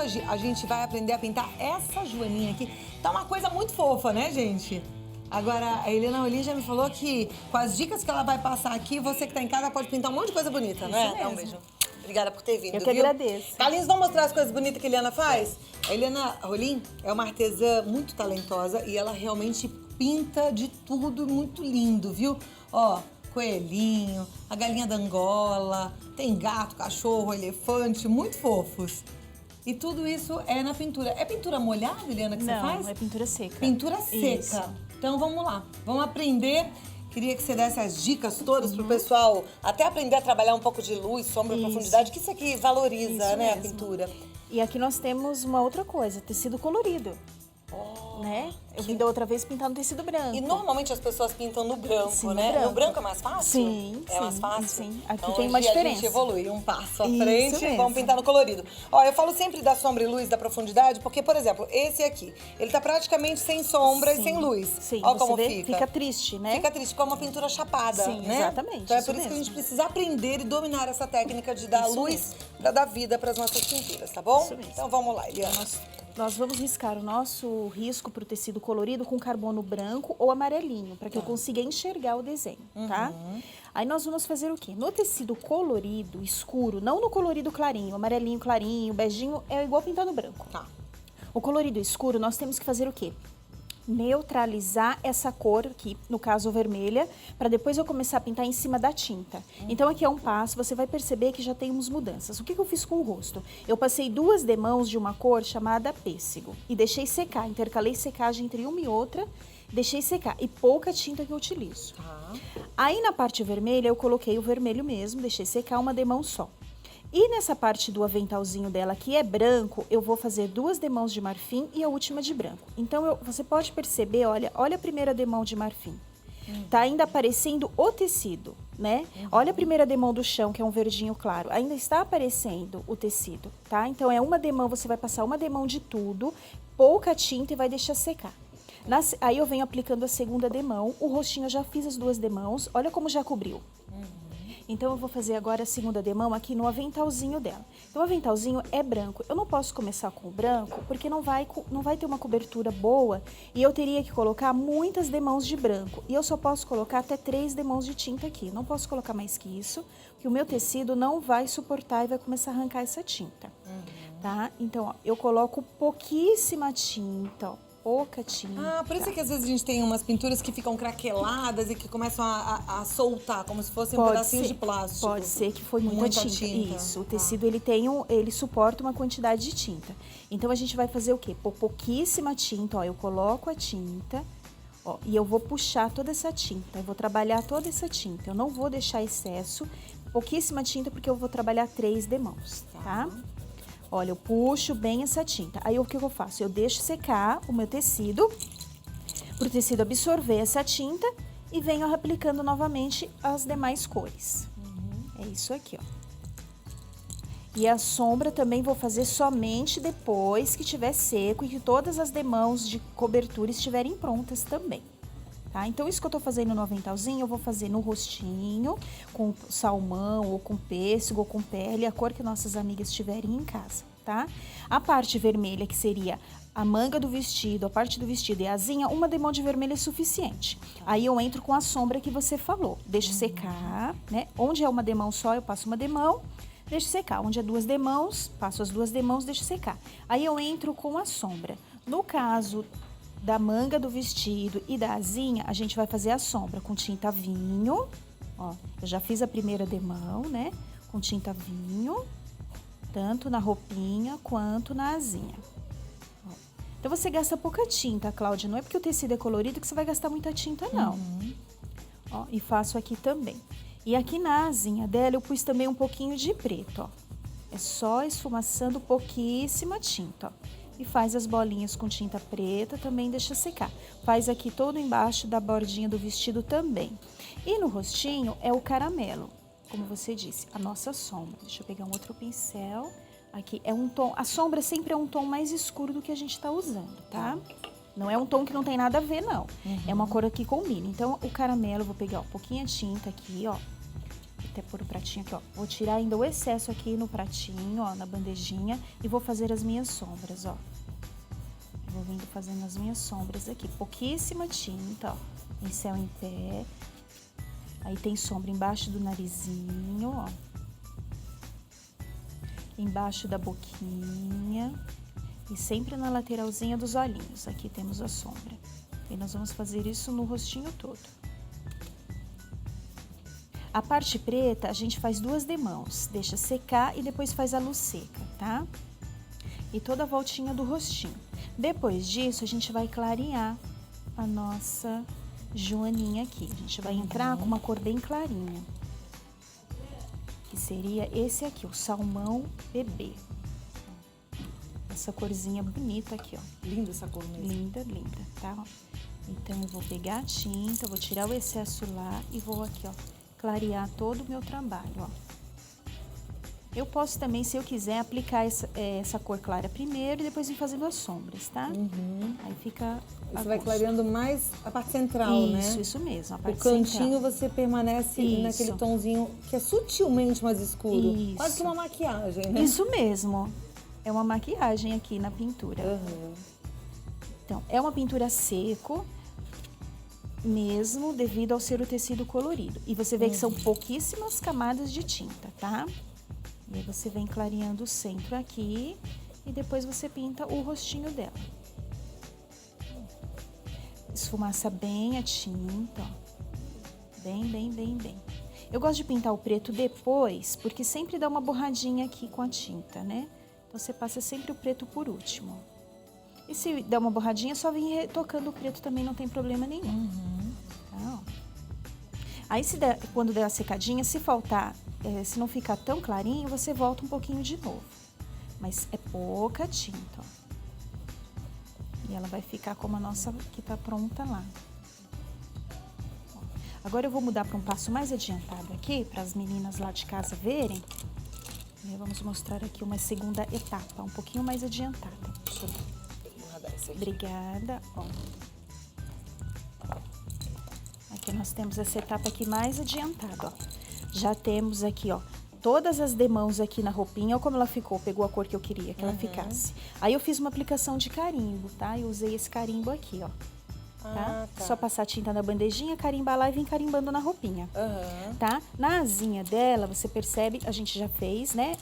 hoje a gente vai aprender a pintar essa joaninha aqui. Tá uma coisa muito fofa, né, gente? Agora, a Helena Rolim já me falou que com as dicas que ela vai passar aqui, você que tá em casa pode pintar um monte de coisa bonita, né? Isso mesmo. Dá um beijo. Obrigada por ter vindo, Eu que agradeço. Carlinhos, vamos mostrar as coisas bonitas que a Helena faz? A Helena Rolim é uma artesã muito talentosa e ela realmente pinta de tudo muito lindo, viu? Ó, coelhinho, a galinha da Angola, tem gato, cachorro, elefante, muito fofos. E tudo isso é na pintura. É pintura molhada, Helena, que você faz? Não, é pintura seca. Pintura seca. Isso. Então vamos lá, vamos aprender. Queria que você desse as dicas todas pro pessoal até aprender a trabalhar um pouco de luz, sombra, profundidade, que isso aqui valoriza, Isso né, a mesmo. pintura. E aqui nós temos uma outra coisa, tecido colorido. Né? Eu vim da outra vez pintar no tecido branco. E normalmente as pessoas pintam no branco, Sim, né? no No branco é mais fácil? Sim, É mais sim, fácil? sim. Aqui Então, tem uma hoje a gente diferença. evolui um passo à Isso frente e mesmo. vamos pintar no colorido. Ó, eu falo sempre da sombra e luz, da profundidade, porque, por exemplo, esse aqui, ele tá praticamente sem sombra e sem luz. Sim, Ó você como vê, fica. fica triste, né? Fica triste, como uma pintura chapada, Sim, né? exatamente, Então é isso por isso que a mesmo. gente precisa aprender e dominar essa técnica de dar Isso luz pra dar vida pras nossas pinturas, tá bom? Isso mesmo. Então vamos lá, Eliana. Nós vamos riscar o nosso risco para o tecido colorido com carbono branco ou amarelinho, para que eu consiga enxergar o desenho, tá? Aí nós vamos fazer o quê? No tecido colorido, escuro, não no colorido clarinho, amarelinho, clarinho, beijinho, é igual pintar no branco. Tá. O colorido escuro, nós temos que fazer o quê? Neutralizar essa cor aqui, no caso vermelha, para depois eu começar a pintar em cima da tinta. Então aqui é um passo, você vai perceber que já temos mudanças. O que eu fiz com o rosto? Eu passei 2 demãos de uma cor chamada pêssego e deixei secar, intercalei secagem entre uma e outra, deixei secar e pouca tinta que eu utilizo. Tá. Aí na parte vermelha eu coloquei o vermelho mesmo, deixei secar uma demão só. E nessa parte do aventalzinho dela, que é branco, eu vou fazer 2 demãos de marfim e a última de branco. Então, você pode perceber, olha a primeira demão de marfim. Tá ainda aparecendo o tecido, né? Olha a primeira demão do chão, que é um verdinho claro. Ainda está aparecendo o tecido, tá? Então, é uma demão, você vai passar uma demão de tudo, pouca tinta e vai deixar secar. Aí eu venho aplicando a segunda demão, o rostinho eu já fiz as 2 demãos, olha como já cobriu. Então, eu vou fazer agora a segunda demão aqui no aventalzinho dela. Então, o aventalzinho é branco. Eu não posso começar com o branco, porque não vai ter uma cobertura boa e eu teria que colocar muitas demãos de branco. E eu só posso colocar até 3 demãos de tinta aqui. Não posso colocar mais que isso, porque o meu tecido não vai suportar e vai começar a arrancar essa tinta. Tá? Então, ó, eu coloco pouquíssima tinta, ó. Pouca tinta. Ah, por isso é que às vezes a gente tem umas pinturas que ficam craqueladas e que começam a soltar, como se fossem pedacinhos de plástico. Pode ser que foi muita tinta. Isso, o tecido ele suporta uma quantidade de tinta. Então a gente vai fazer o quê? Pôr pouquíssima tinta, ó, eu coloco a tinta, ó, e eu vou puxar toda essa tinta, eu vou trabalhar toda essa tinta. Eu não vou deixar excesso, pouquíssima tinta porque eu vou trabalhar 3 demãos, tá? Olha, eu puxo bem essa tinta. Aí, o que eu faço? Eu deixo secar o meu tecido, para o tecido absorver essa tinta e venho aplicando novamente as demais cores. É isso aqui, ó. E a sombra também vou fazer somente depois que estiver seco e que todas as demãos de cobertura estiverem prontas também. Tá? Então, isso que eu tô fazendo no aventalzinho, eu vou fazer no rostinho, com salmão, ou com pêssego, ou com pele, a cor que nossas amigas tiverem em casa, tá? A parte vermelha, que seria a manga do vestido, a parte do vestido e a asinha, uma demão de vermelho é suficiente. Aí eu entro com a sombra que você falou, deixo secar, né? Onde é uma demão só, eu passo uma demão, deixo secar. Onde é 2 demãos, passo as 2 demãos, deixo secar. Aí eu entro com a sombra. No caso da manga do vestido e da asinha, a gente vai fazer a sombra com tinta vinho. Ó, eu já fiz a primeira demão, né? Com tinta vinho, tanto na roupinha quanto na asinha. Ó. Então, você gasta pouca tinta, Cláudia. Não é porque o tecido é colorido que você vai gastar muita tinta, não. Ó, e faço aqui também. E aqui na asinha dela, eu pus também um pouquinho de preto, ó. É só esfumaçando pouquíssima tinta, ó. E faz as bolinhas com tinta preta, também deixa secar. Faz aqui todo embaixo da bordinha do vestido também. E no rostinho é o caramelo, como você disse, a nossa sombra. Deixa eu pegar um outro pincel. Aqui é um tom, a sombra sempre é um tom mais escuro do que a gente tá usando, tá? Não é um tom que não tem nada a ver, não. É uma cor que combina. Então, o caramelo, eu vou pegar um pouquinho de tinta aqui, ó. até pôr o pratinho aqui, ó. Vou tirar ainda o excesso aqui no pratinho, ó, na bandejinha. E vou fazer as minhas sombras, ó. Vou vindo fazendo as minhas sombras aqui. Pouquíssima tinta, ó. Pincel em pé. Aí tem sombra embaixo do narizinho, ó. Embaixo da boquinha. E sempre na lateralzinha dos olhinhos. Aqui temos a sombra. E nós vamos fazer isso no rostinho todo. A parte preta, a gente faz 2 demãos. Deixa secar e depois faz a luz seca, tá? E toda a voltinha do rostinho. Depois disso, a gente vai clarear a nossa joaninha aqui. A gente vai entrar com uma cor bem clarinha. Que seria esse aqui, o salmão bebê. Essa corzinha bonita aqui, ó. Linda essa cor mesmo. Linda, linda, tá? Então, eu vou pegar a tinta, vou tirar o excesso lá e vou aqui, ó, clarear todo o meu trabalho, ó. Eu posso também, se eu quiser, aplicar essa cor clara primeiro e depois ir fazendo as sombras, tá? Aí fica... Você vai clareando mais a parte central, né? Isso mesmo, a parte O cantinho central. você permanece naquele tonzinho que é sutilmente mais escuro. Isso. Quase que uma maquiagem, né? Isso mesmo. É uma maquiagem aqui na pintura. Então, é uma pintura seco mesmo, devido ao ser o tecido colorido. E você vê que são pouquíssimas camadas de tinta, tá? E aí você vem clareando o centro aqui e depois você pinta o rostinho dela. Esfumaça bem a tinta, ó. Bem, bem, bem, bem. Eu gosto de pintar o preto depois, porque sempre dá uma borradinha aqui com a tinta, né? Então, você passa sempre o preto por último. E se der uma borradinha, só vem retocando o preto também, não tem problema nenhum. Tá, ó. Aí, quando der a secadinha, se faltar, se não ficar tão clarinho, você volta um pouquinho de novo. Mas é pouca tinta, ó. E ela vai ficar como a nossa que tá pronta lá. Ó. Agora eu vou mudar para um passo mais adiantado aqui, para as meninas lá de casa verem. E vamos mostrar aqui uma segunda etapa, um pouquinho mais adiantada. Deixa eu guardar esse aqui. Obrigada, ó. Aqui nós temos essa etapa aqui mais adiantada, ó. Já temos aqui, ó, todas as demãos aqui na roupinha. Olha como ela ficou, pegou a cor que eu queria que ela ficasse. Aí eu fiz uma aplicação de carimbo, tá? Eu usei esse carimbo aqui, ó. Tá? Só passar tinta na bandejinha, carimbar lá e vir carimbando na roupinha, tá? Na asinha dela, você percebe, a gente já fez, né?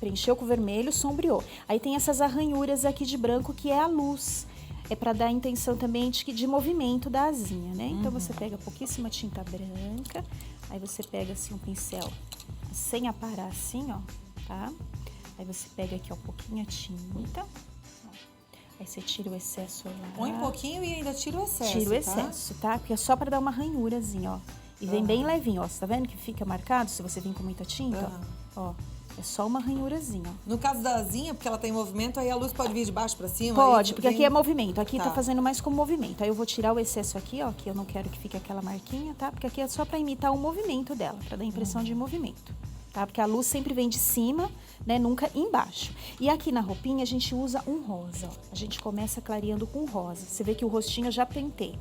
Preencheu com vermelho, sombreou. Aí tem essas arranhuras aqui de branco, que é a luz. É para dar a intenção também de movimento da asinha, né? Então, você pega pouquíssima tinta branca, aí você pega, assim, um pincel sem aparar, assim, ó, tá? Aí você pega aqui, ó, pouquinha tinta. Aí você tira o excesso lá. Põe um pouquinho e ainda tira o excesso, Tira o excesso, tá? Porque é só para dar uma ranhurazinha, ó. E vem bem levinho, ó. Você tá vendo que fica marcado se você vir com muita tinta? Ó, é só uma ranhurazinha, ó. No caso da asinha, porque ela tem movimento, aí a luz pode vir de baixo para cima? Pode, porque aqui é movimento. Aqui tá Tá fazendo mais como movimento. Aí eu vou tirar o excesso aqui, ó, que eu não quero que fique aquela marquinha, tá? Porque aqui é só para imitar o movimento dela, para dar a impressão de movimento. Tá? Porque a luz sempre vem de cima, né? Nunca embaixo. E aqui na roupinha a gente usa um rosa, ó. A gente começa clareando com rosa. Você vê que o rostinho eu já pintei.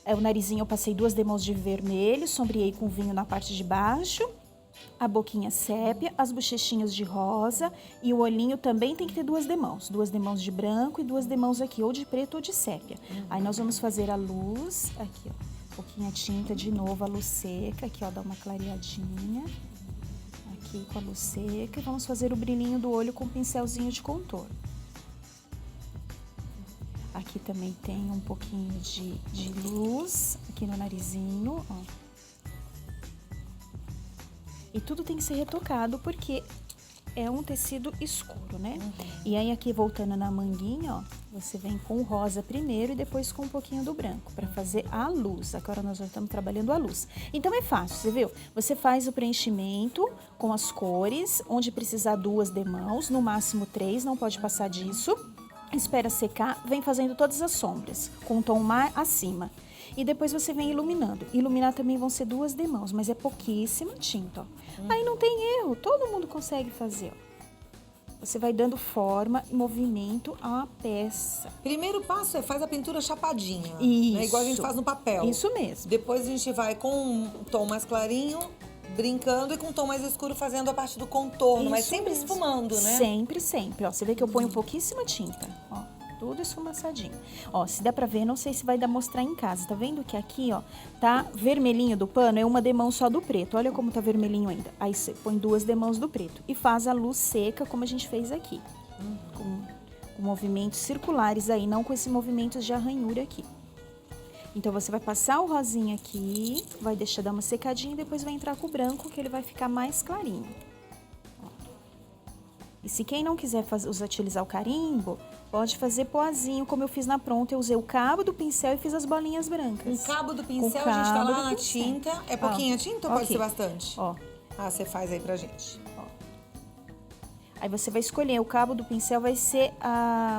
O narizinho eu passei 2 demãos de vermelho, sombreei com vinho na parte de baixo. A boquinha sépia, as bochechinhas de rosa e o olhinho também tem que ter 2 demãos. 2 demãos de branco e 2 demãos aqui, ou de preto ou de sépia. Aí nós vamos fazer a luz, aqui, ó. Pouquinha tinta de novo, a luz seca, aqui, ó, dá uma clareadinha. Aqui com a luz seca e vamos fazer o brilhinho do olho com um pincelzinho de contorno. Aqui também tem um pouquinho de luz aqui no narizinho, ó. E tudo tem que ser retocado porque é um tecido escuro, né? E aí aqui voltando na manguinha, ó, você vem com o rosa primeiro e depois com um pouquinho do branco para fazer a luz. Agora nós já estamos trabalhando a luz. Então é fácil, você viu? Você faz o preenchimento com as cores, onde precisar 2 demãos, no máximo 3, não pode passar disso. Espera secar, vem fazendo todas as sombras com um tom mais acima. E depois você vem iluminando. Iluminar também vão ser 2 demãos, mas é pouquíssima tinta, ó. Aí não tem erro, todo mundo consegue fazer, ó. Você vai dando forma e movimento à peça. Primeiro passo é faz a pintura chapadinha. Isso. Né? Igual a gente faz no papel. Isso mesmo. Depois a gente vai com um tom mais clarinho, brincando e com um tom mais escuro fazendo a parte do contorno, mas Isso sempre mesmo. esfumando, né? Sempre, sempre. Ó, você vê que eu ponho pouquíssima tinta, ó. Tudo esfumaçadinho. Ó, se dá pra ver, não sei se vai dar mostrar em casa. Tá vendo que aqui, ó, tá vermelhinho do pano, é uma demão só do preto. Olha como tá vermelhinho ainda. Aí você põe 2 demãos do preto e faz a luz seca, como a gente fez aqui. Com movimentos circulares aí, não com esse movimento de arranhura aqui. Então, você vai passar o rosinha aqui, vai deixar dar uma secadinha e depois vai entrar com o branco, que ele vai ficar mais clarinho. Ó. E se quem não quiser utilizar o carimbo, pode fazer poazinho, como eu fiz na pronta. Eu usei o cabo do pincel e fiz as bolinhas brancas. O cabo do pincel, Com a gente tá cabo lá do na pincel. tinta. É pouquinha tinta ou pode ok. ser bastante? Ó. Ah, você faz aí pra gente. Aí você vai escolher, o cabo do pincel vai ser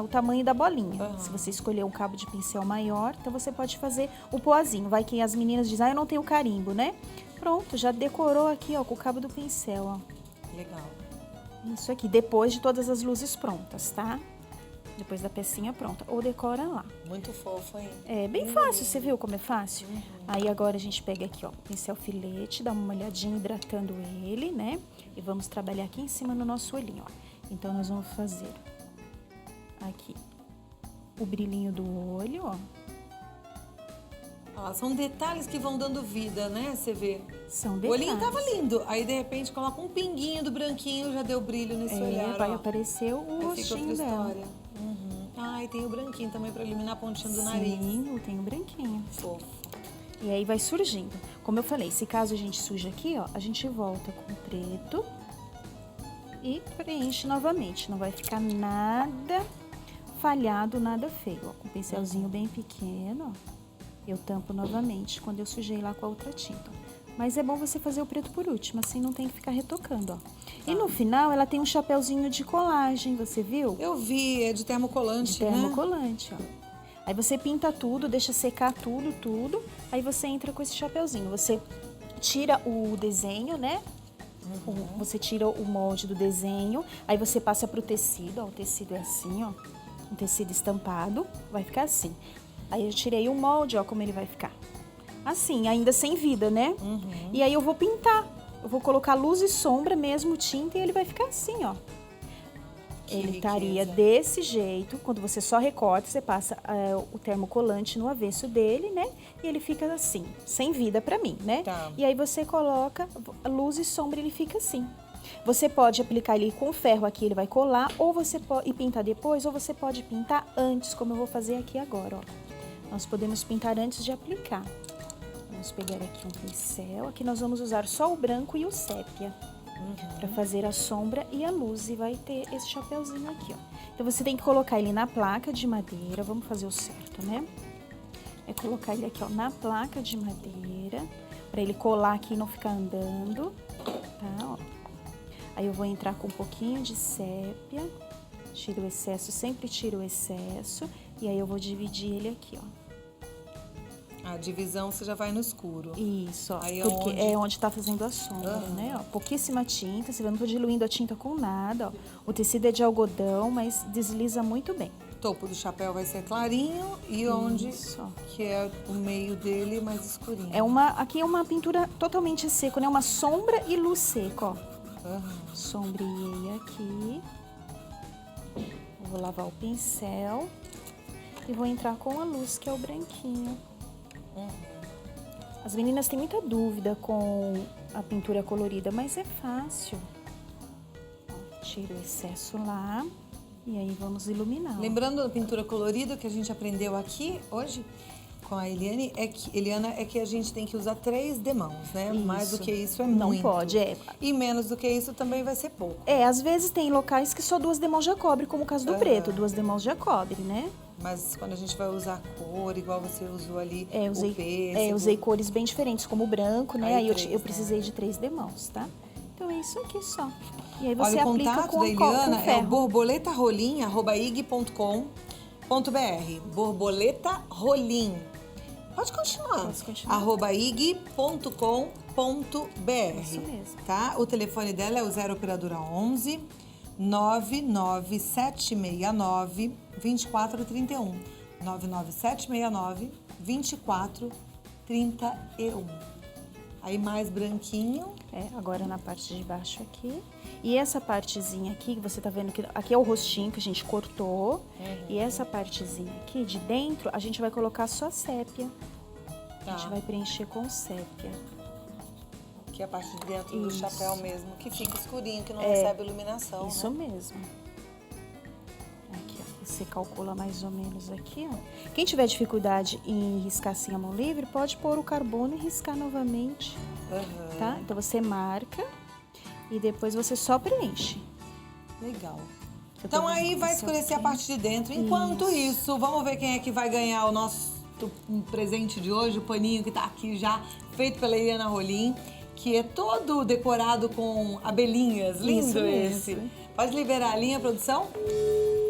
o tamanho da bolinha. Uhum. Se você escolher um cabo de pincel maior, então você pode fazer o poazinho. Vai que as meninas dizem, eu não tenho carimbo, né? Pronto, já decorou aqui, ó, com o cabo do pincel, ó. Legal. Isso aqui, depois de todas as luzes prontas, tá? Depois da pecinha pronta. Ou decora lá. Muito fofo, hein? É bem fácil, você viu como é fácil? Aí agora a gente pega aqui, ó, pincel filete, dá uma molhadinha hidratando ele, né? E vamos trabalhar aqui em cima no nosso olhinho, ó. Então, nós vamos fazer aqui o brilhinho do olho, ó. Ah, são detalhes que vão dando vida, né? Você vê. São O detalhes. olhinho tava lindo. Aí, de repente, coloca um pinguinho do branquinho, já deu brilho nesse olhar, vai ó. aparecer o Aí fica rostinho outra dela. história. Ah, e tem o branquinho também pra eliminar a pontinha do nariz. Sim, tem o branquinho. Fofo. E aí vai surgindo. Como eu falei, se caso a gente suja aqui, ó, a gente volta com o preto e preenche novamente. Não vai ficar nada falhado, nada feio. Ó, com o pincelzinho bem pequeno, ó, eu tampo novamente quando eu sujei lá com a outra tinta. Mas é bom você fazer o preto por último, assim não tem que ficar retocando, ó. E no final, ela tem um chapéuzinho de colagem, você viu? Eu vi, é de termocolante, De termocolante, ó. Aí você pinta tudo, deixa secar tudo. Aí você entra com esse chapeuzinho. Você tira o desenho, né? Você tira o molde do desenho. Aí você passa pro tecido, ó. O tecido é assim, ó. Um tecido estampado. Vai ficar assim. Aí eu tirei o molde, ó, como ele vai ficar. Assim, ainda sem vida, né? E aí eu vou pintar. Eu vou colocar luz e sombra mesmo, tinta, e ele vai ficar assim, ó. Ele estaria desse jeito. Quando você só recorta, você passa o termocolante no avesso dele, né? E ele fica assim, sem vida pra mim, né? Tá. E aí você coloca luz e sombra, ele fica assim. Você pode aplicar ele com ferro aqui, ele vai colar, ou você pode pintar depois, ou você pode pintar antes, como eu vou fazer aqui agora, ó. Nós podemos pintar antes de aplicar. Vamos pegar aqui um pincel. Aqui nós vamos usar só o branco e o sépia. Para fazer a sombra e a luz, e vai ter esse chapeuzinho aqui, ó. Então, você tem que colocar ele na placa de madeira, vamos fazer o certo, né? É colocar ele aqui, ó, na placa de madeira, para ele colar aqui e não ficar andando, tá, ó. Aí eu vou entrar com um pouquinho de sépia, tiro o excesso, sempre tiro o excesso, e aí eu vou dividir ele aqui, ó. A divisão você já vai no escuro. Isso, ó, Aí porque é onde tá fazendo a sombra, né? Ó, pouquíssima tinta, você vê, eu não tô diluindo a tinta com nada, ó. O tecido é de algodão, mas desliza muito bem. O topo do chapéu vai ser clarinho e onde que é o meio dele mais escurinho. Aqui é uma pintura totalmente seco, né? Uma sombra e luz seca, ó. Sombreei aqui. Vou lavar o pincel e vou entrar com a luz, que é o branquinho. As meninas têm muita dúvida com a pintura colorida, mas é fácil. Ó, tiro o excesso lá e aí vamos iluminar. Ó. Lembrando da pintura colorida que a gente aprendeu aqui hoje com a Eliane, Eliana, é que a gente tem que usar 3 demãos, né? Isso. Mais do que isso é Não muito. pode, E menos do que isso também vai ser pouco. Às vezes tem locais que só 2 demãos já cobre, como o caso do preto, 2 demãos já cobre, né? Mas quando a gente vai usar cor, igual você usou ali, usei cores bem diferentes, como o branco, né? Aí três, eu precisei de 3 demãos, tá? Então é isso aqui só. E aí Olha, você o aplica contato com da Eliana com é o ferro. borboletarolim@ig.com.br. Borboleta Rolim. Pode continuar. Posso continuar. @ig.com.br. Isso mesmo. Tá? O telefone dela é o 0 operadora 11 99769 2431. 99769 2431. Aí mais branquinho. Agora na parte de baixo aqui. E essa partezinha aqui, que você tá vendo que aqui é o rostinho que a gente cortou. E essa partezinha aqui de dentro, a gente vai colocar só sépia. Tá. A gente vai preencher com sépia. Que é a parte de dentro do Isso. chapéu mesmo, que fica escurinho, que não recebe iluminação. Isso né? mesmo. Aqui, ó, você calcula mais ou menos aqui, ó. Quem tiver dificuldade em riscar assim a mão livre, pode pôr o carbono e riscar novamente, tá? Então você marca e depois você só preenche. Legal. Eu Então tô aí vai isso escurecer a aqui. parte de dentro. Enquanto isso, vamos ver quem é que vai ganhar o nosso presente de hoje, o paninho que tá aqui já, feito pela Eliana Rolim, que é todo decorado com abelhinhas. Lindo Isso esse. mesmo. Pode liberar a linha, produção?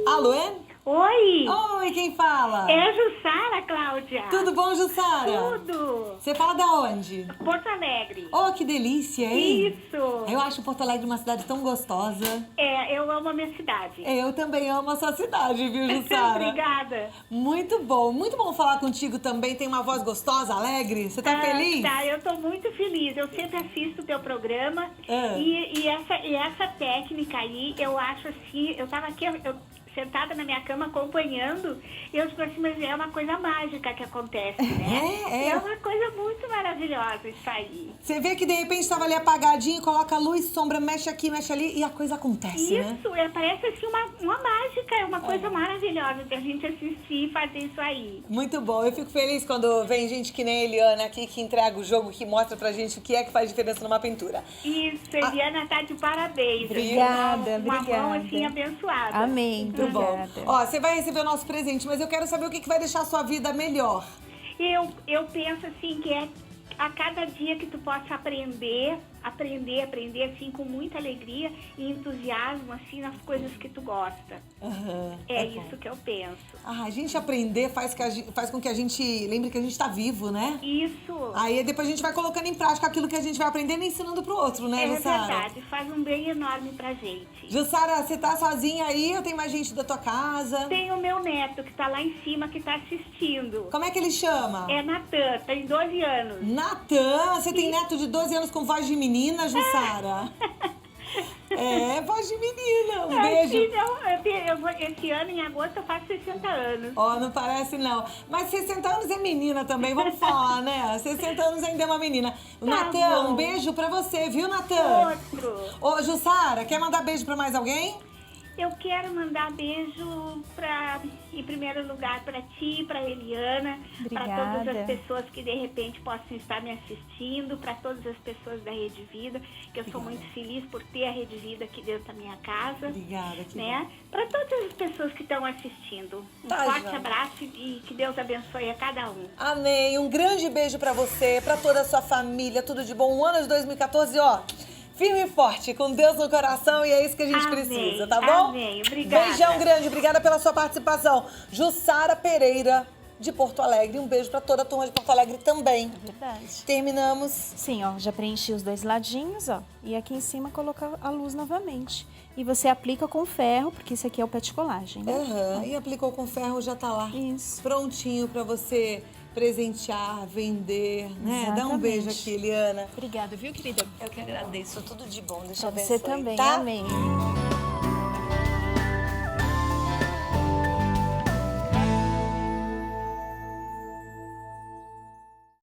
Alô, é? Oi! Oi, quem fala? É a Jussara, Cláudia. Tudo bom, Jussara? Tudo. Você fala da onde? Porto Alegre. Oh, que delícia, hein? Isso. Eu acho Porto Alegre uma cidade tão gostosa. Eu amo a minha cidade. Eu também amo a sua cidade, viu, Jussara? Obrigada. Muito bom falar contigo também. Tem uma voz gostosa, alegre. Você tá feliz? Tá, eu tô muito feliz. Eu sempre assisto o teu programa. É. E essa técnica aí, eu acho assim, eu tava aqui, sentada na minha cama acompanhando, e eu disse assim, mas é uma coisa mágica que acontece, né? É uma coisa muito maravilhosa isso aí. Você vê que de repente estava ali apagadinho, coloca luz, sombra, mexe aqui, mexe ali e a coisa acontece, né? Isso, parece assim uma mágica, é uma coisa maravilhosa de a gente assistir e fazer isso aí. Muito bom. Eu fico feliz quando vem gente que nem a Eliana aqui, que entrega o jogo, que mostra pra gente o que é que faz diferença numa pintura. Isso, Eliana tá de parabéns. Obrigada, uma mão obrigada. assim abençoada. Amém. Muito bom. Obrigada. Ó, você vai receber o nosso presente, mas eu quero saber o que vai deixar a sua vida melhor. Eu penso assim que é a cada dia que tu possa aprender assim com muita alegria e entusiasmo assim nas coisas que tu gosta. É isso que eu penso. A gente aprender faz com que a gente lembre que a gente tá vivo, né? Isso. Aí depois a gente vai colocando em prática aquilo que a gente vai aprendendo e ensinando pro outro, né, É Jussara? verdade, faz um bem enorme pra gente. Jussara, você tá sozinha aí ou tem mais gente da tua casa? Tem o meu neto que tá lá em cima que tá assistindo. Como é que ele chama? É Natan, tem 12 anos. Natan, você tem neto de 12 anos com voz de menina, Jussara? É, voz de menina. Um beijo. Esse ano, em agosto, eu faço 60 anos. Ó, não parece não. Mas 60 anos é menina também, vamos falar, né? 60 anos ainda é uma menina. Natan, bom. um beijo pra você, viu, Natan? Outro. Ô, Jussara, quer mandar beijo pra mais alguém? Eu quero beijo em primeiro lugar para ti, para Eliana, para todas Obrigada. as pessoas que de repente possam estar me assistindo, para todas as pessoas da Rede Vida, que eu sou muito feliz por ter a Rede Vida aqui dentro da minha casa. Obrigada, que Né? Para todas as pessoas que estão assistindo. Um Tá, forte joia. abraço e que Deus abençoe a cada um. Amém. Um grande beijo pra você, pra toda a sua família, tudo de bom. Um ano de 2014, ó, firme e forte, com Deus no coração, e é isso que a gente Amém, precisa, tá bom? amém. Obrigada. Beijão grande, obrigada pela sua participação. Jussara Pereira, de Porto Alegre. Um beijo pra toda a turma de Porto Alegre também. Verdade. Terminamos. Sim, ó, já preenchi os dois ladinhos, ó. E aqui em cima coloca a luz novamente. E você aplica com ferro, porque isso aqui é o pet colagem, né? E aplicou com ferro, já tá lá. Isso. Prontinho pra você presentear, vender, né? Dá um Exatamente. beijo aqui, Eliana. Obrigada, viu, querida? Eu que agradeço. Tudo de bom. Deixa Pra eu ver você também. tá? Amém.